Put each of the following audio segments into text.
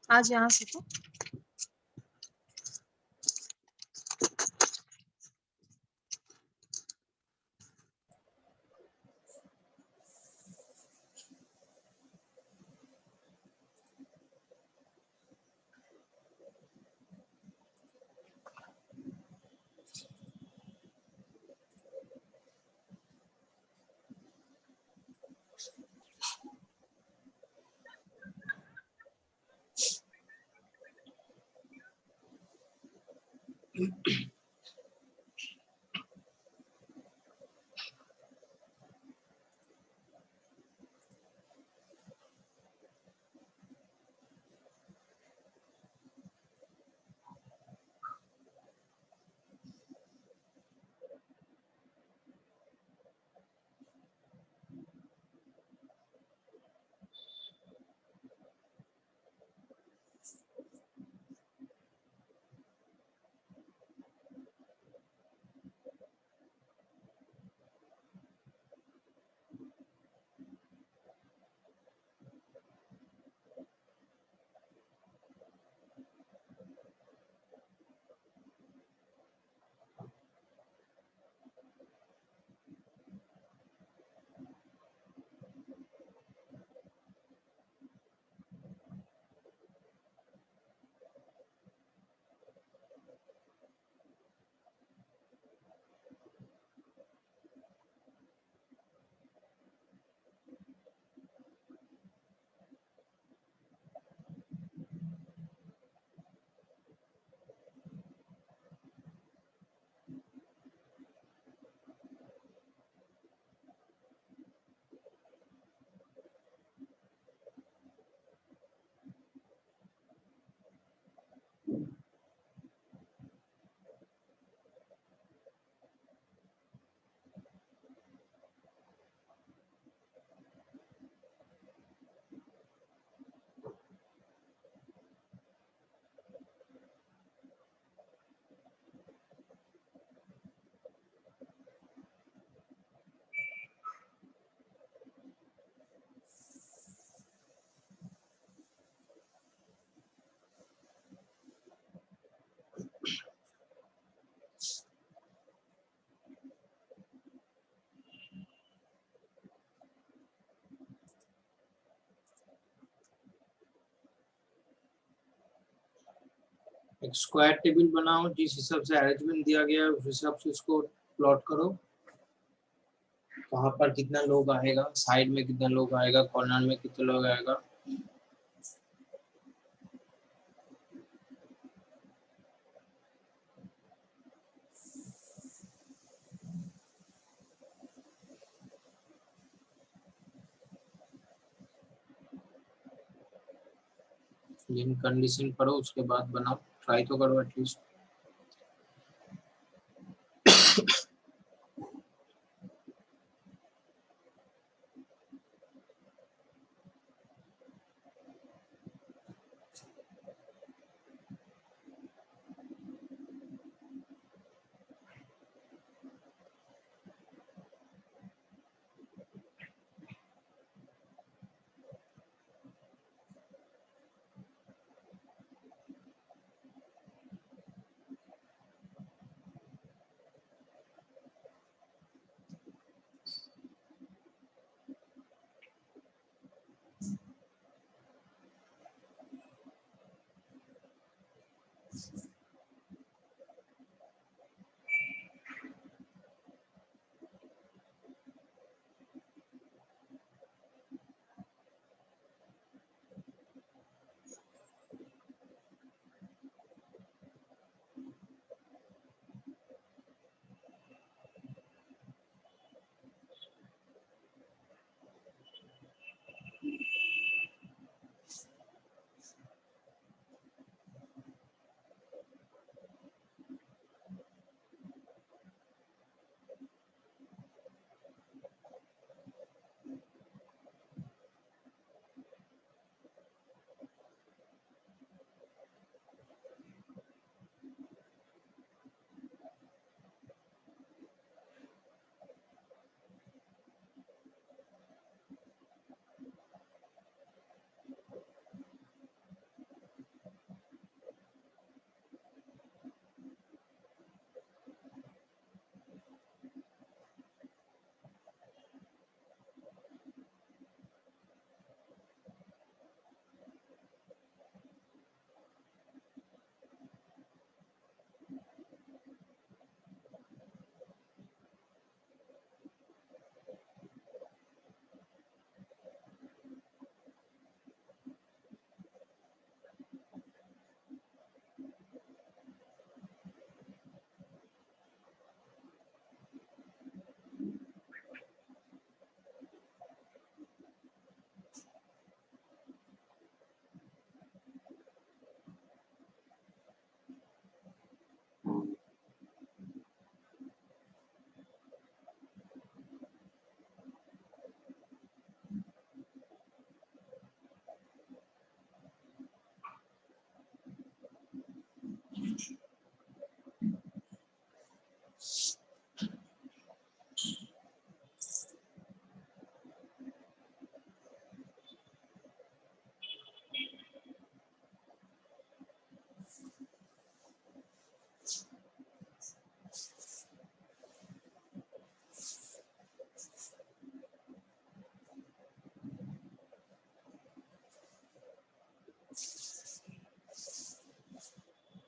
आज यहाँ से तो एक स्क्वायर टेबल बनाओ, जिस हिसाब से अरेंजमेंट दिया गया है उस हिसाब से उसको प्लॉट करो। कहाँ पर कितना लोग आएगा, साइड में कितना लोग आएगा, कॉर्नर में कितना लोग आएगा। जिन कंडीशन पढ़ो उसके बाद बनाओ, ट्राई तो करो एटलीस्ट।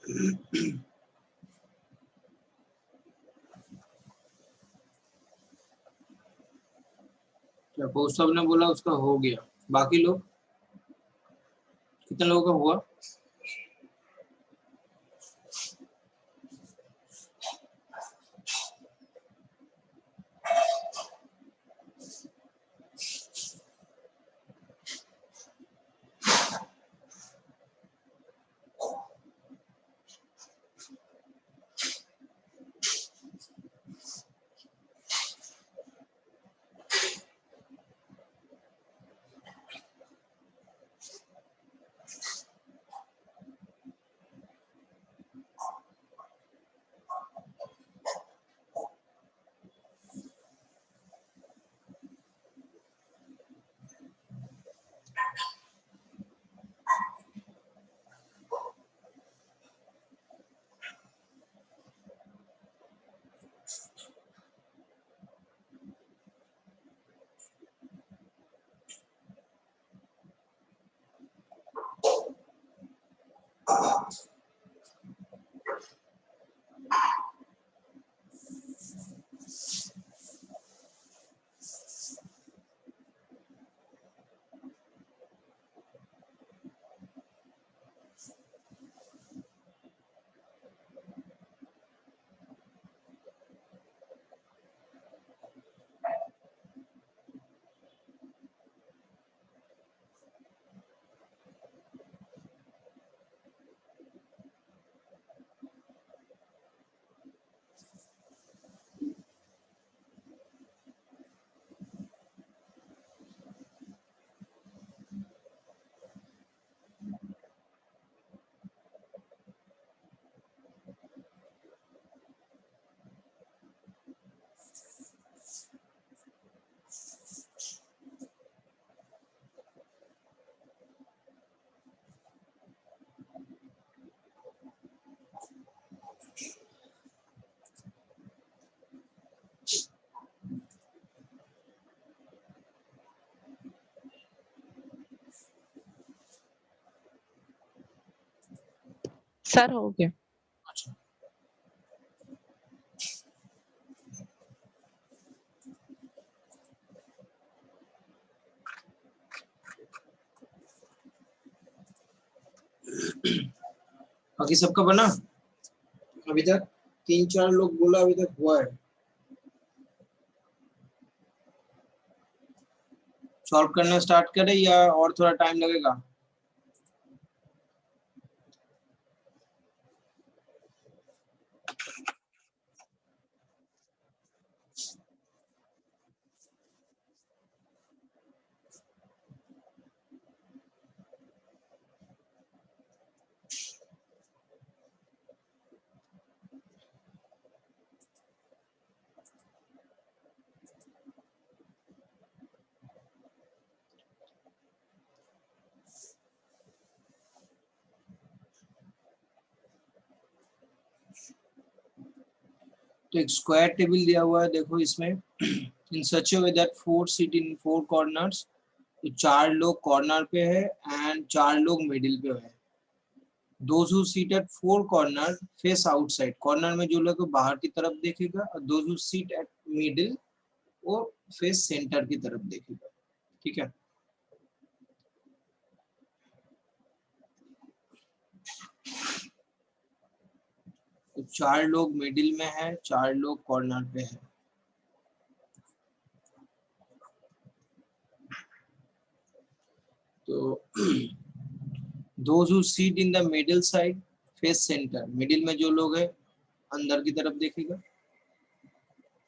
क्या कौस्तभ ने बोला उसका हो गया, बाकी लोग कितने लोगों का हुआ? सर हो गया। अच्छा, बाकी सबका बना? अभी तक 3-4 लोग बोला अभी तक हुआ है। सॉल्व करना स्टार्ट करें या और थोड़ा टाइम लगेगा? तो एक स्क्वायर टेबल दिया हुआ है, देखो इसमें in such a way that 4 seat in 4 corners, तो 4 लोग कॉर्नर पे है एंड 4 लोग मिडिल पे है। Those who sit at 4 corner face outside, corner में जो लोग बाहर की तरफ देखेगा, और those who sit at middle वो फेस सेंटर की तरफ देखेगा। ठीक है, तो 4 लोग मिडिल में है, 4 लोग कॉर्नर पे है। तो those who sit in the middle side face center, middle में जो लोग है अंदर की तरफ देखेगा,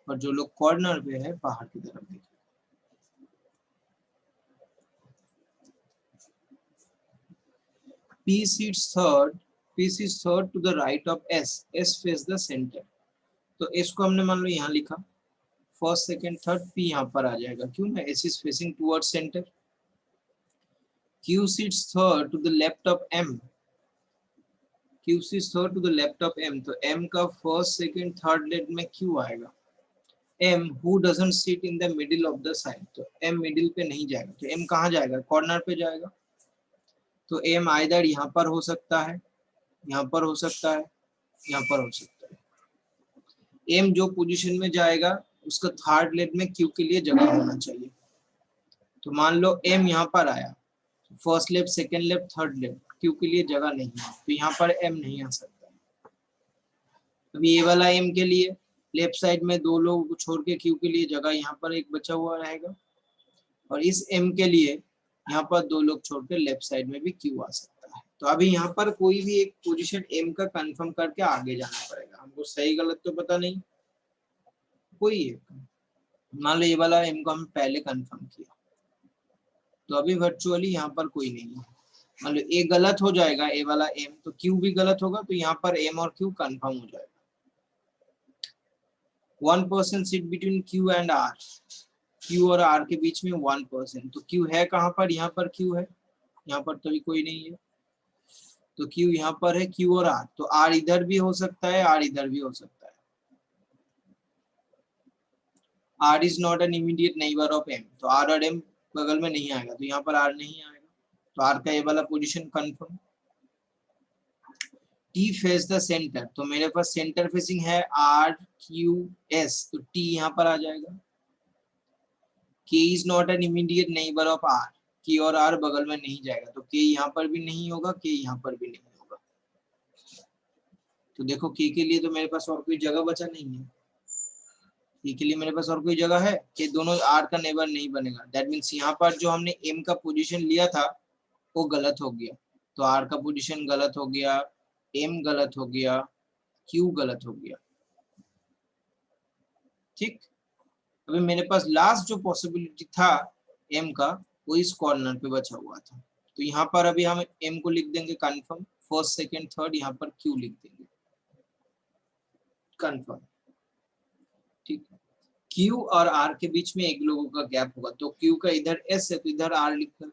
और जो लोग कॉर्नर पे है बाहर की तरफ देखेगा। P sits third to the right of S. S face the center. तो S को हमने मान लो यहाँ लिखा, फर्स्ट सेकंड थर्ड, P यहाँ पर आ जाएगा, क्यों ना S is facing towards center. Q sits third to the left of M. Q sits third to the left of M. तो M का फर्स्ट सेकंड थर्ड लेट में Q आएगा. M who doesn't sit in the middle of the side, तो M middle पे नहीं जाएगा, तो M कहाँ जाएगा? कॉर्नर पे जाएगा. तो M आइदर यहाँ पर हो सकता है यहाँ पर हो सकता है, यहाँ पर हो सकता है। एम जो पोजीशन में जाएगा उसका थर्ड लेग में क्यू के लिए जगह होना चाहिए। तो मान लो एम यहाँ पर आया, first left, second left, third left, Q के लिए जगह नहीं है, तो यहाँ पर एम नहीं आ सकता। अभी ये वाला एम के लिए लेफ्ट साइड में दो लोग छोड़ के क्यू के लिए जगह यहाँ पर एक बचा हुआ रहेगा, और इस एम के लिए यहाँ पर दो लोग छोड़ के लेफ्ट साइड में भी क्यू आ सकता है। तो अभी यहाँ पर कोई भी एक पोजीशन एम का कंफर्म करके आगे जाना पड़ेगा। हमको सही गलत तो पता नहीं, कोई है, मान लो ये वाला एम को हम पहले कंफर्म किया, तो अभी वर्चुअली यहाँ पर कोई नहीं है। मान लो ए गलत हो जाएगा, ए वाला एम, तो क्यू भी गलत होगा, तो यहाँ पर एम और क्यू कंफर्म हो जाएगा। 1% seat between Q and R, Q और आर के बीच में 1%, तो क्यू है कहाँ पर, यहाँ पर क्यू है, यहाँ पर तो भी कोई नहीं है, तो क्यू यहाँ पर है, क्यू और आर, तो आर इधर भी हो सकता है, आर इधर भी हो सकता है। R is not an immediate neighbour of M, तो आर और एम बगल में नहीं आएगा, तो यहाँ पर आर नहीं आएगा, तो आर का ये वाला position confirm. T face the centre, तो मेरे पास सेंटर फेसिंग है आर क्यू एस, तो टी यहाँ पर आ जाएगा। K is not an immediate neighbour of R, K और आर बगल में नहीं जाएगा, तो के यहाँ पर भी नहीं होगा, के यहाँ पर भी नहीं होगा। तो देखो के के लिए तो मेरे पास और कोई जगह बचा नहीं है, के के लिए मेरे पास और कोई जगह है, के दोनों आर का नेबर नहीं बनेगा। दैट मीन्स यहाँ पर जो हमने एम का पोजीशन लिया था वो गलत हो गया, तो आर का पोजीशन गलत हो गया, एम गलत हो गया, क्यू गलत हो गया। ठीक, अभी मेरे पास लास्ट जो पॉसिबिलिटी था एम का, वो इस कॉर्नर पे बचा हुआ था, तो यहाँ पर अभी हम एम को लिख देंगे कंफर्म, फर्स्ट सेकंड थर्ड, यहाँ पर क्यू लिख देंगे कंफर्म। ठीक, क्यू और आर के बीच में एक लोगों का गैप होगा, तो क्यू का इधर एस है तो इधर आर लिखना।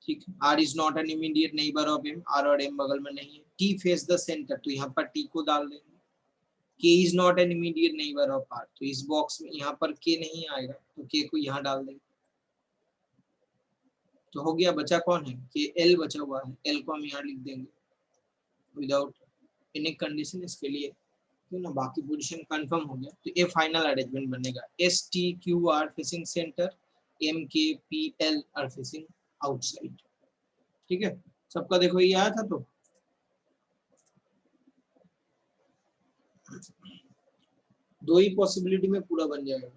ठीक, R is not an immediate neighbour of M, R और एम बगल में नहीं है। टी फेस द सेंटर, तो यहाँ पर टी को डाल देंगे। K is not an immediate neighbour of R, तो इस बॉक्स में यहाँ पर के नहीं आएगा, तो के को यहाँ डाल देंगे, तो हो गया। बचा कौन है, के एल बचा हुआ है, एल को हम यहाँ लिख देंगे विदाउट एनी कंडीशन इसके लिए, क्यों ना, बाकी पोजीशन कंफर्म हो गया। तो ये फाइनल अरेंजमेंट बनेगा, S T Q R facing centre, M K P L R facing outside. ठीक है, सबका देखो ये आया था, तो दो ही पॉसिबिलिटी में पूरा बन जाएगा।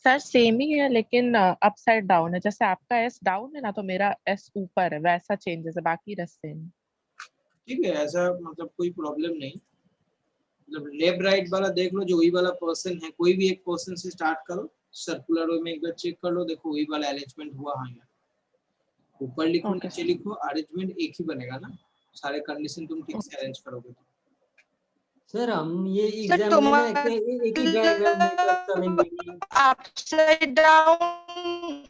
सर सेम ही है, लेकिन अपसाइड डाउन है, जैसे आपका एस डाउन है ना, तो मेरा एस ऊपर है, वैसा चेंजेस है, बाकी रस सेम। ठीक है, ऐसा मतलब कोई प्रॉब्लम नहीं, मतलब लेफ्ट राइट वाला देख लो, जो वही वाला पर्सन है, कोई भी एक पर्सन से स्टार्ट करो, सर्कुलर वे में एक बार चेक कर लो, देखो वही वाला अरेंजमेंट हुआ। हाँ, यार ऊपर लिखो नीचे लिखो, अरेंजमेंट एक ही बनेगा ना, सारे कंडीशन तुम ठीक से अरेंज करोगे तो। सर हम ये एग्जाम में ना एक ही डायग्राम में चलेंगे, अपसाइड डाउन।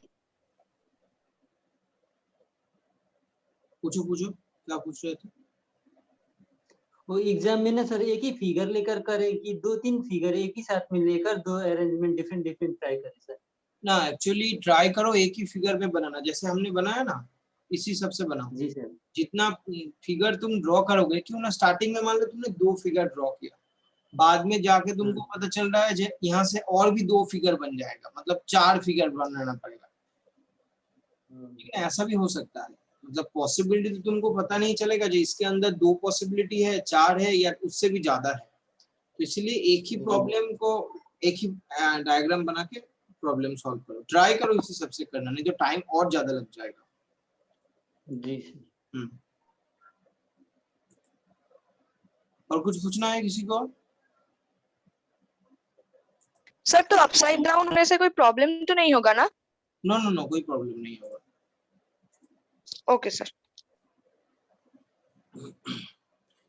पूछो पूछो, क्या पूछ रहे थे? वो एग्जाम में ना सर एक ही फिगर लेकर करें कि दो तीन फिगर एक ही साथ में लेकर दो अरेंजमेंट डिफरेंट डिफरेंट ट्राई करें सर? ना, एक्चुअली ट्राई करो एक ही फिगर में बनाना, जैसे हमने बनाया ना इसी सबसे बनाओ। जी सर। जितना फिगर तुम ड्रॉ करोगे, क्यों ना, स्टार्टिंग में मान लो तुमने 2 फिगर ड्रॉ किया, बाद में जाके तुमको पता चल रहा है यहाँ से और भी 2 फिगर बन जाएगा, मतलब 4 फिगर बनाना पड़ेगा। ठीक है, ऐसा भी हो सकता है, मतलब पॉसिबिलिटी तो तुमको पता नहीं चलेगा जो इसके अंदर 2 पॉसिबिलिटी है, 4 है या उससे भी ज्यादा है, तो इसलिए एक ही प्रॉब्लम को एक ही डायग्राम बना के प्रॉब्लम सॉल्व करो, ट्राई करो इसी सबसे करना, नहीं तो टाइम और ज्यादा लग जाएगा। जी। और कुछ पूछना है किसी को? सर तो अपसाइड डाउन होने से कोई प्रॉब्लम तो नहीं होगा ना? नो नो नो, कोई प्रॉब्लम नहीं होगा। Okay sir.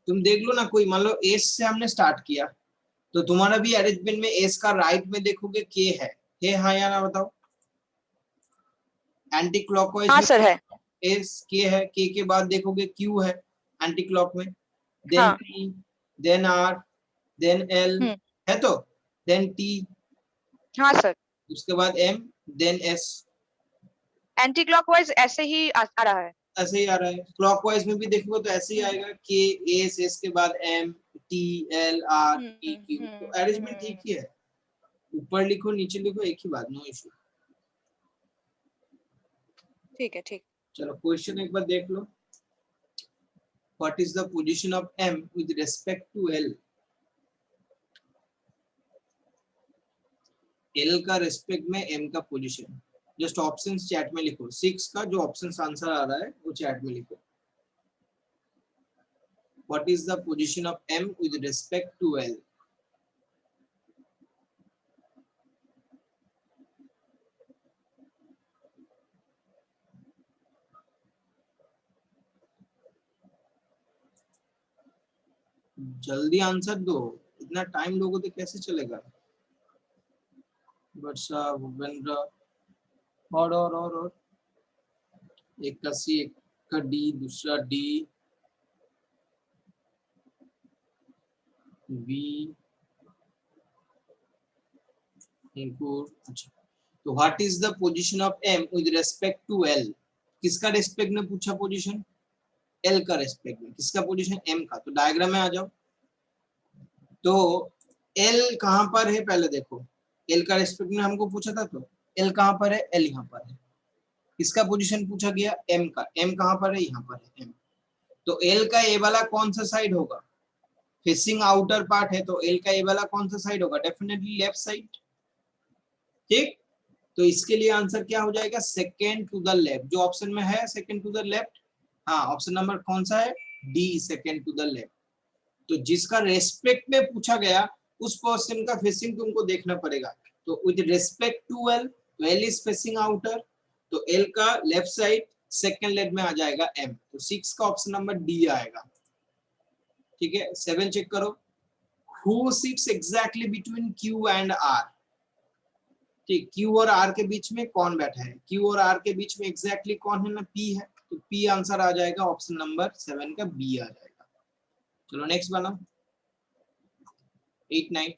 तुम देख लो ना, कोई मान लो एस से हमने स्टार्ट किया, तो तुम्हारा भी अरेंजमेंट में एस का राइट में देखोगे के है हाँ या ना बताओ? एंटी क्लॉकवाइज हाँ सर है। एस के है, के बाद देखोगे क्यू है एंटी क्लॉक में, देन हाँ। P, then R, then L है, तो देन टी, हाँ सर। उसके बाद M, then S, anti clockwise ऐसे ही आ रहा है। ऐसे ही आ रहा है। क्लॉकवाइज में भी देखोगे तो ऐसे ही आएगा, के एस, एस के बाद M, T, L, R, T, Q. तो अरेंजमेंट ठीक ही है, ऊपर लिखो नीचे लिखो एक ही बात, नो इशू। ठीक है, ठीक। चलो क्वेश्चन एक बार देख लो। What is the position of M with respect to L? L का रिस्पेक्ट में एम का पोजीशन, जस्ट ऑप्शंस चैट में लिखो। 6 का जो ऑप्शंस आंसर आ रहा है वो चैट में लिखो। What is the position of M with respect to L? जल्दी आंसर दो, इतना टाइम लोगे तो कैसे चलेगा? वर्षा, भूपेंद्र, और एक का सी, एक का डी, दूसरा डी, बी, अच्छा। तो what is the position of M with respect to L? किसका रेस्पेक्ट में पूछा पोजीशन? एल का रेस्पेक्ट में। किसका पोजीशन? एम का। तो डायग्राम में आ जाओ। तो एल कहां पर है पहले देखो, एल का रेस्पेक्ट में हमको पूछा था, तो एल कहां पर है? एल यहां पर है। किसका पोजीशन पूछा गया? एम का। एम कहां पर है? यहां पर है एम। तो एल का ए वाला कौन सा साइड होगा? फेसिंग आउटर पार्ट है, तो एल का ए वाला कौन सा साइड होगा? Definitely left side. ठीक, तो इसके लिए आंसर क्या हो जाएगा? सेकेंड टू द लेफ्ट, जो ऑप्शन में है सेकेंड टू द लेफ्ट। हाँ, ऑप्शन नंबर कौन सा है? D, second to the left. तो जिसका रेस्पेक्ट में पूछा गया उस पर्सन का फेसिंग तुमको देखना पड़ेगा। तो विद रेस्पेक्ट टू एल, तो एल इज फेसिंग आउटर, तो एल का लेफ्ट साइड सेकेंड लेग में आ जाएगा एम। तो 6 का ऑप्शन नंबर डी आएगा। ठीक है, 7 चेक करो। Who sits exactly between Q and R? ठीक, क्यू और आर के बीच में कौन बैठा है? क्यू और आर के बीच में एग्जैक्टली कौन है ना? पी है। तो पी आंसर आ जाएगा ऑप्शन नंबर 7 का बी आ जाएगा। चलो नेक्स्ट बनाओ, 8, 9।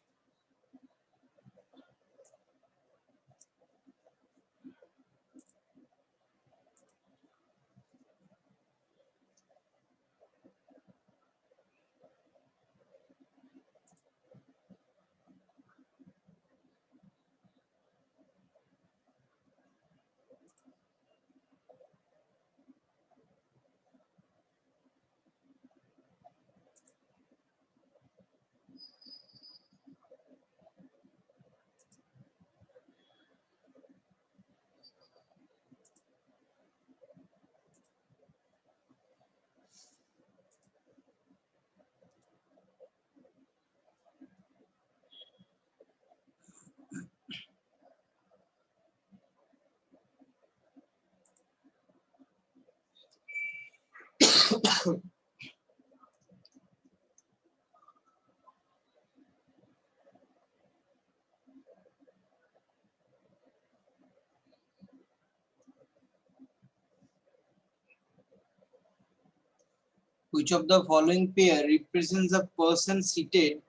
Which of the following pair represents a person seated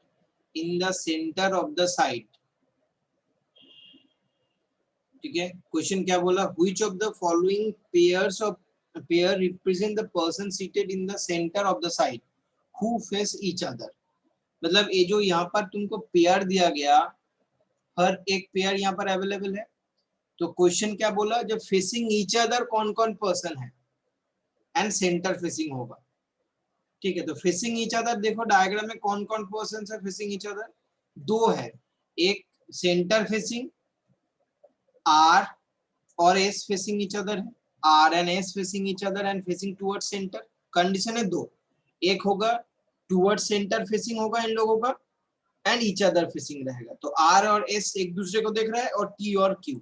in the center of the site? ठीक है, क्वेश्चन क्या बोला? Which of the following pair represent the person seated in the center of the site who face each other? मतलब ये जो यहाँ पर तुमको पेयर दिया गया, हर एक पेयर यहाँ पर अवेलेबल है। तो क्वेश्चन क्या बोला? जब फेसिंग ईच अदर कौन कौन पर्सन है एंड सेंटर फेसिंग होगा। ठीक है, तो फेसिंग ईच अदर देखो डायग्राम में कौन कौन पर्सन है फेसिंग ईच अदर? 2 है, एक सेंटर फेसिंग आर और एस फेसिंग ईच अदर है, R and S facing each other and facing towards centre. Condition है 2, एक होगा टुवर्ड्स सेंटर फेसिंग होगा इन लोगों का एंड ईच अदर फेसिंग रहेगा। तो आर और एस एक दूसरे को देख रहा है, और टी और Q,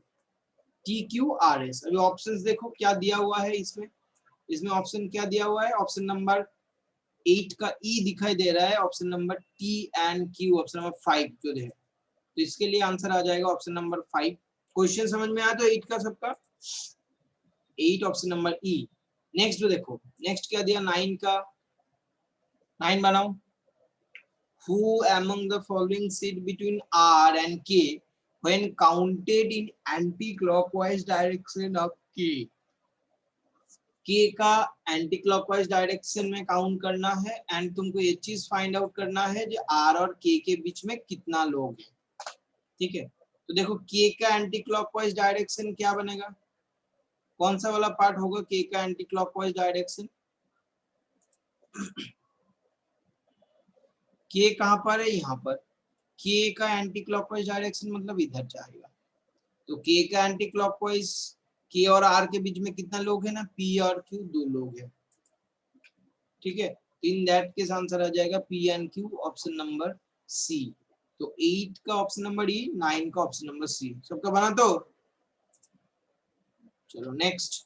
T Q R S. अभी ऑप्शंस देखो क्या दिया हुआ है इसमें। इसमें ऑप्शन क्या दिया हुआ है? ऑप्शन नंबर 8 का ई दिखाई दे रहा है, option number T and Q, option number 5 जो है। तो इसके लिए आंसर आ जाएगा ऑप्शन नंबर 5। क्वेश्चन समझ में आया? तो 8 का सबका 8 ऑप्शन नंबर ई। नेक्स्ट जो देखो, नेक्स्ट क्या दिया? 9 का, 9 बनाओ। Who among the following sit between R and K when counted in anti-clockwise direction of k, k का एंटी क्लॉकवाइज डायरेक्शन में काउंट करना है एंड तुमको ये चीज फाइंड आउट करना है जो r और k के बीच में कितना लोग हैं। ठीक है, तो देखो k का एंटी क्लॉकवाइज डायरेक्शन क्या बनेगा, कौन सा वाला पार्ट होगा k का एंटी क्लॉकवाइज डायरेक्शन, k कहां पर है, यहाँ पर, k का एंटी क्लॉकवाइज डायरेक्शन मतलब इधर जाएगा, तो k का एंटी क्लॉकवाइज k और r के बीच में कितना लोग है ना, p और q दो लोग है। ठीक है, इन दैट केस आंसर आ जाएगा p and q, option number C. तो 8 का ऑप्शन नंबर ई, 9 का ऑप्शन नंबर सी, सबका बना। तो चलो नेक्स्ट।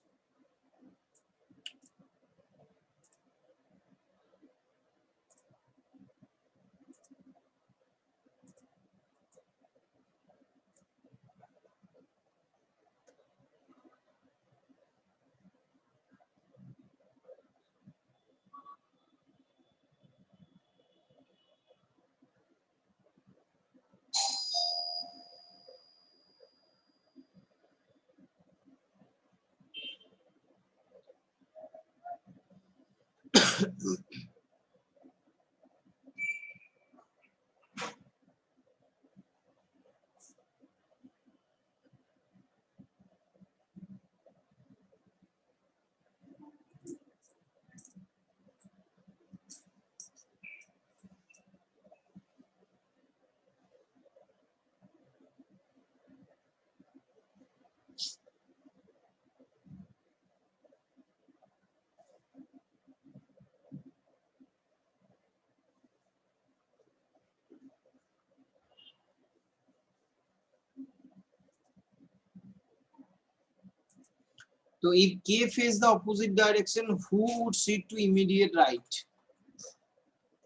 तो if k face the opposite direction, who would sit to immediate right?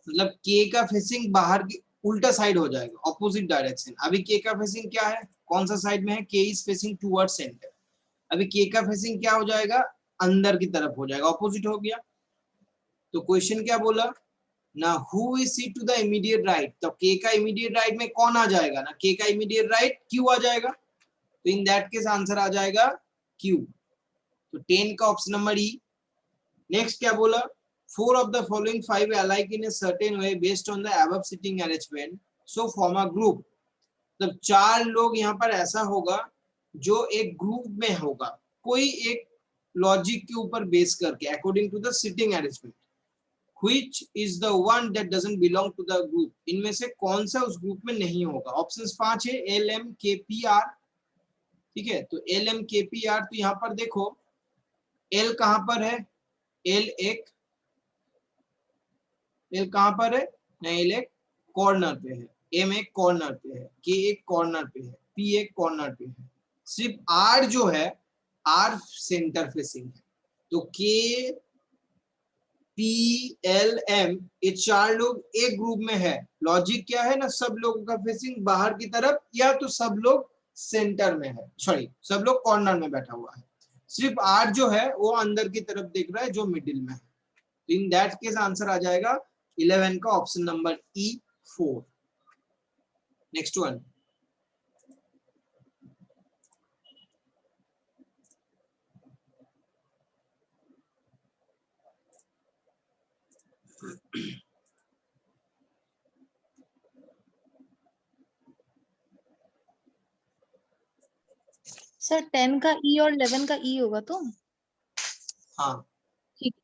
मतलब k का फेसिंग बाहर की उल्टा साइड हो जाएगा, ऑपोजिट डायरेक्शन। अभी k का फेसिंग क्या है, कौन सा साइड में है, k is facing towards centre. अभी k का फेसिंग क्या हो जाएगा, अंदर की तरफ हो जाएगा, ऑपोजिट हो गया। तो क्वेश्चन क्या बोला ना, who is seat to the immediate right, तो k का इमीडिएट राइट में कौन आ जाएगा ना, k का इमीडिएट राइट q आ जाएगा, तो इन दैट केस आंसर आ जाएगा q। तो 10 का ऑप्शन नंबर ई। नेक्स्ट क्या बोला, 4 of the following 5 alike in a certain way based on the above sitting arrangement, so form a group। मतलब 4 लोग यहाँ पर ऐसा होगा जो एक ग्रुप में होगा, कोई एक लॉजिक के ऊपर बेस करके, according to the sitting arrangement. Which is the one that doesn't belong to the group, इनमें से कौन सा उस ग्रुप में नहीं होगा। ऑप्शंस 5 है, LMKPR। ठीक है, तो LMKPR, तो यहाँ पर देखो L कहां पर है, L कहां पर है ना, L एक कॉर्नर पे है, M एक कॉर्नर पे है, K एक कॉर्नर पे है, P एक कॉर्नर पे है। सिर्फ R जो है, R सेंटर फेसिंग है। तो K P L M ये 4 लोग एक ग्रुप में है। लॉजिक क्या है ना, सब लोगों का फेसिंग बाहर की तरफ, या तो सब लोग सेंटर में है, सॉरी सब लोग कॉर्नर में बैठा हुआ है। सिर्फ R जो है वो अंदर की तरफ देख रहा है, जो मिडिल में है। इन दैट केस आंसर आ जाएगा 11 का ऑप्शन नंबर ई 4। Next one. सर 10 का ई और 11 का ई होगा तो हाँ, ठीक।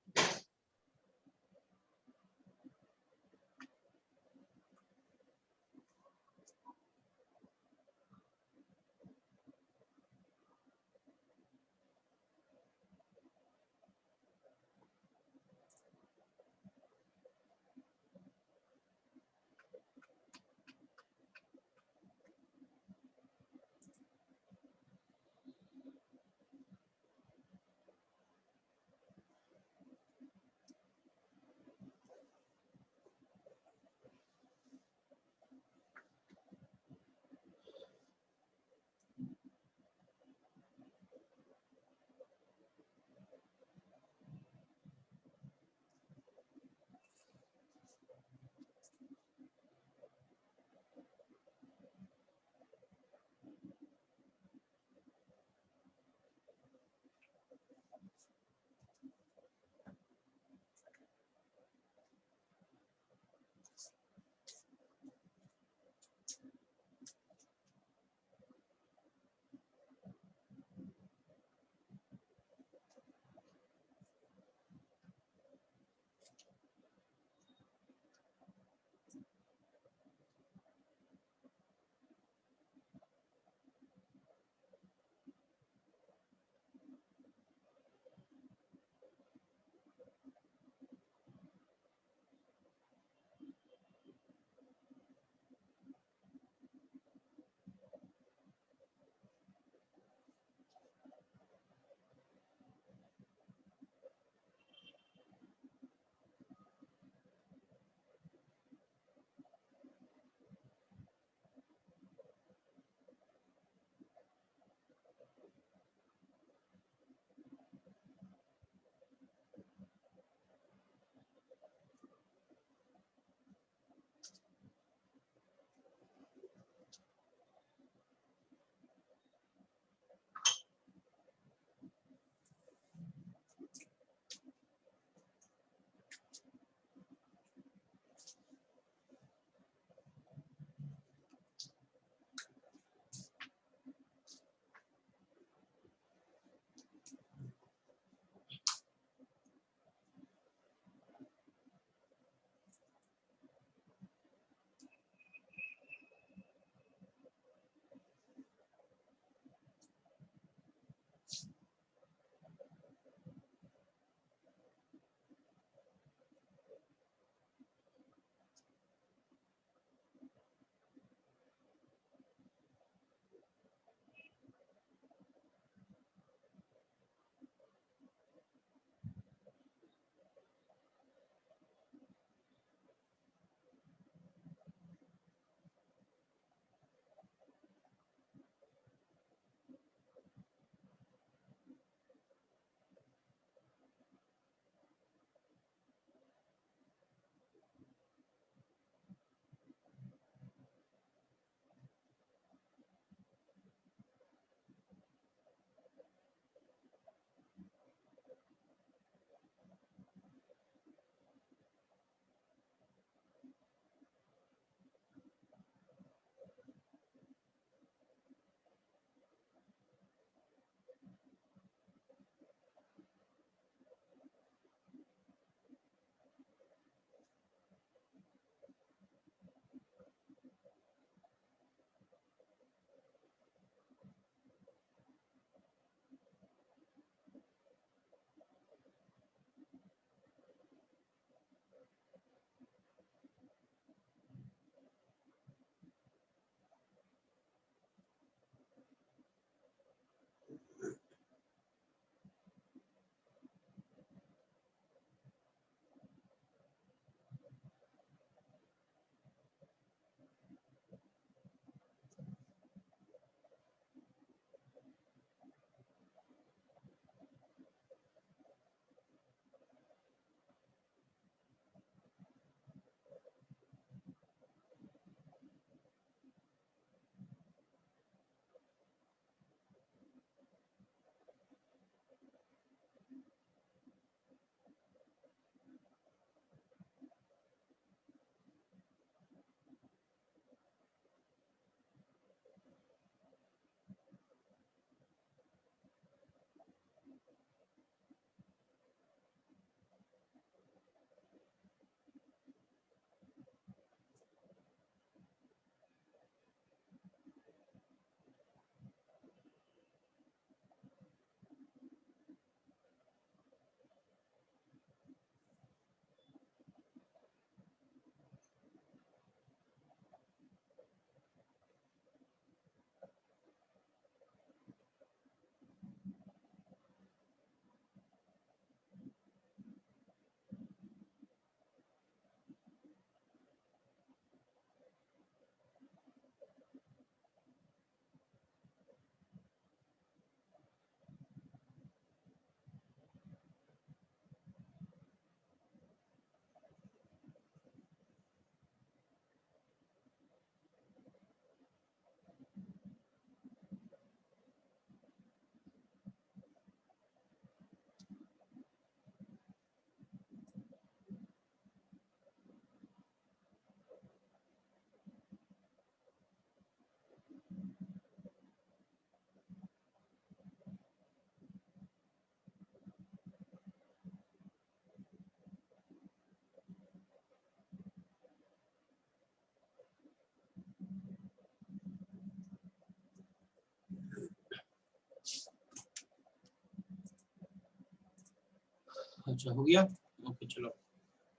अच्छा हो गया, ओके चलो।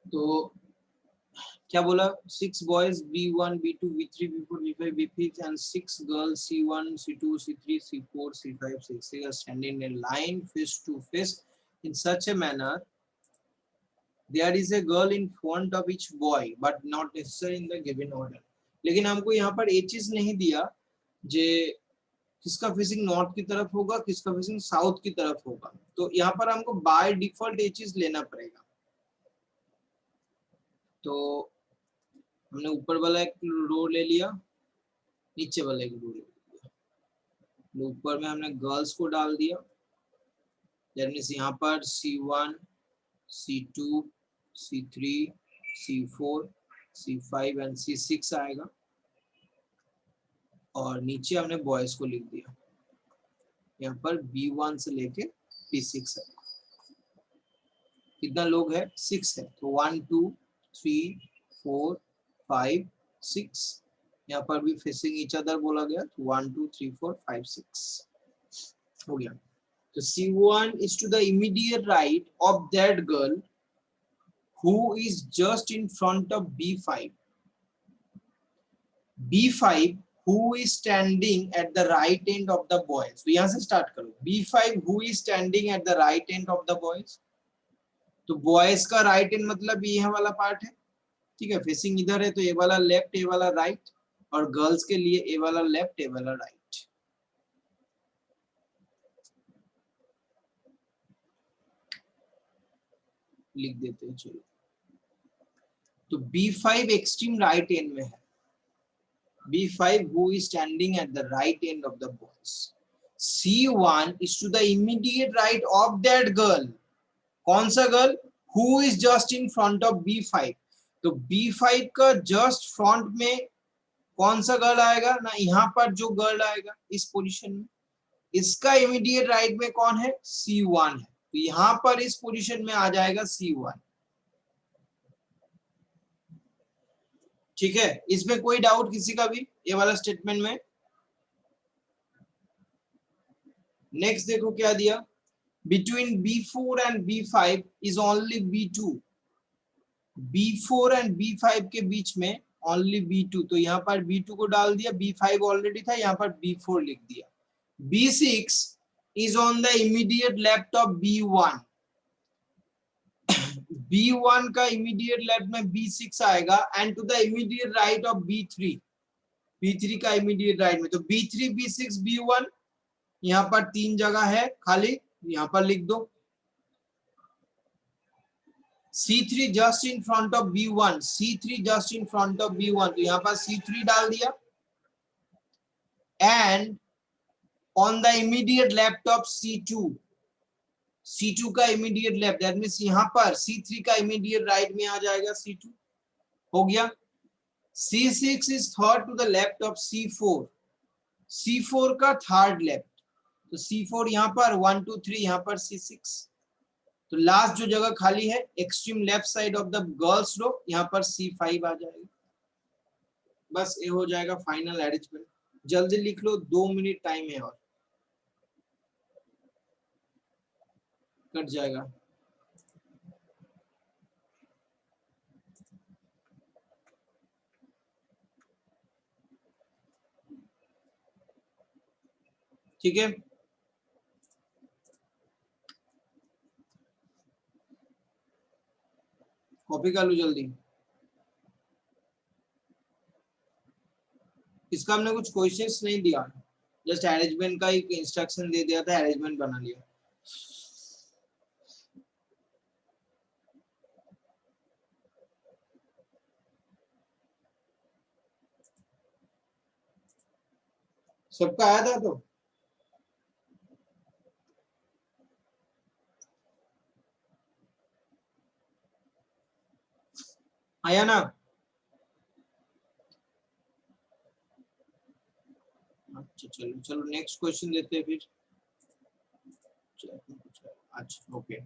तो क्या बोला, 6 boys B1 B2 B3 B4 B5 B6 and 6 girls C1 C2 C3 C4 C5 C6 are standing in line face to face in such a manner there is a girl in front of each boy but not necessarily in the given order। लेकिन हमको यहाँ पर ये चीज नहीं दिया जे किसका facing north की तरफ होगा, किसका फेसिंग साउथ की तरफ होगा। तो यहाँ पर हमको बाय डिफॉल्ट ये चीज लेना पड़ेगा। तो हमने ऊपर वाला एक रो ले लिया, नीचे वाला एक रो ले लिया। ऊपर में हमने गर्ल्स को डाल दिया, दैट मींस यहाँ पर C1 C2 C3 C4 C5 and C6 आएगा, और नीचे हमने बॉयज को लिख दिया, यहाँ पर B1 से लेके P6 है। कितना लोग है, 6 है। तो 1 2 3 4 5 6, यहाँ पर भी फेसिंग ईच अदर बोला गया, तो 1 2 3 4 5 6 हो गया। तो C1 is to the immediate right of that girl who is just in front of B5. B5 who is standing at the right end of the boys। तो यहाँ से स्टार्ट करो। B5 who is standing at the right end of the boys। तो boys का right and मतलब ये वाला part है, ठीक है। फेसिंग इधर है तो ये वाला लेफ्ट, ये वाला राइट, और गर्ल्स के लिए ये वाला लेफ्ट, ये वाला राइट। लिख देते हैं चलो। तो B5 एक्सट्रीम राइट एंड में है। B5 who is standing at the right end of the boys। C1 is to the immediate right of that girl। कौन सा girl, who is just in front of B5। तो B5 का just front में कौन सा girl आएगा ना, यहाँ पर जो गर्ल आएगा इस पोजीशन में, इसका इमीडिएट राइट में कौन है, C1 है। तो यहाँ पर इस पोजीशन में आ जाएगा C1। ठीक है, इसमें कोई डाउट किसी का भी ये वाला स्टेटमेंट में। नेक्स्ट देखो क्या दिया, between B4 and B5 is only B2। B4 and B5 के बीच में ओनली B2, तो यहाँ पर B2 को डाल दिया, B5 ऑलरेडी था, यहाँ पर B4 लिख दिया। B6 is on the immediate left of B1। B1 का इमीडिएट लेफ्ट में B6 आएगा, and to the immediate right of B3। B3 का इमीडिएट राइट में, तो B3 B6 B1 यहाँ पर 3 जगह है खाली, यहाँ पर लिख दो। C3 just in front of B1, C3 just in front of B1, तो यहाँ पर C3 डाल दिया। And on the immediate left of C2, C2 का इमीडिएट लेफ्ट, दैट मींस यहाँ पर C3 का इमीडिएट राइट में आ जाएगा C2। हो गया। C6 is third to the left of C4, C4 का थर्ड लेफ्ट, तो C4 यहाँ पर 1 2 3, यहाँ पर C6। तो लास्ट जो जगह खाली है extreme left side of the girls row, यहाँ पर C5 आ जाएगा। बस ये हो जाएगा फाइनल अरेंजमेंट। जल्दी लिख लो, 2 मिनट टाइम है और कट जाएगा। ठीक है, कॉपी कर लो जल्दी। इसका हमने कुछ क्वेश्चंस नहीं दिया, जस्ट अरेंजमेंट का एक इंस्ट्रक्शन दे दिया था, अरेंजमेंट बना लिया। सबका आया था तो आया ना। अच्छा चलो चलो नेक्स्ट क्वेश्चन देते हैं फिर। अच्छा ओके।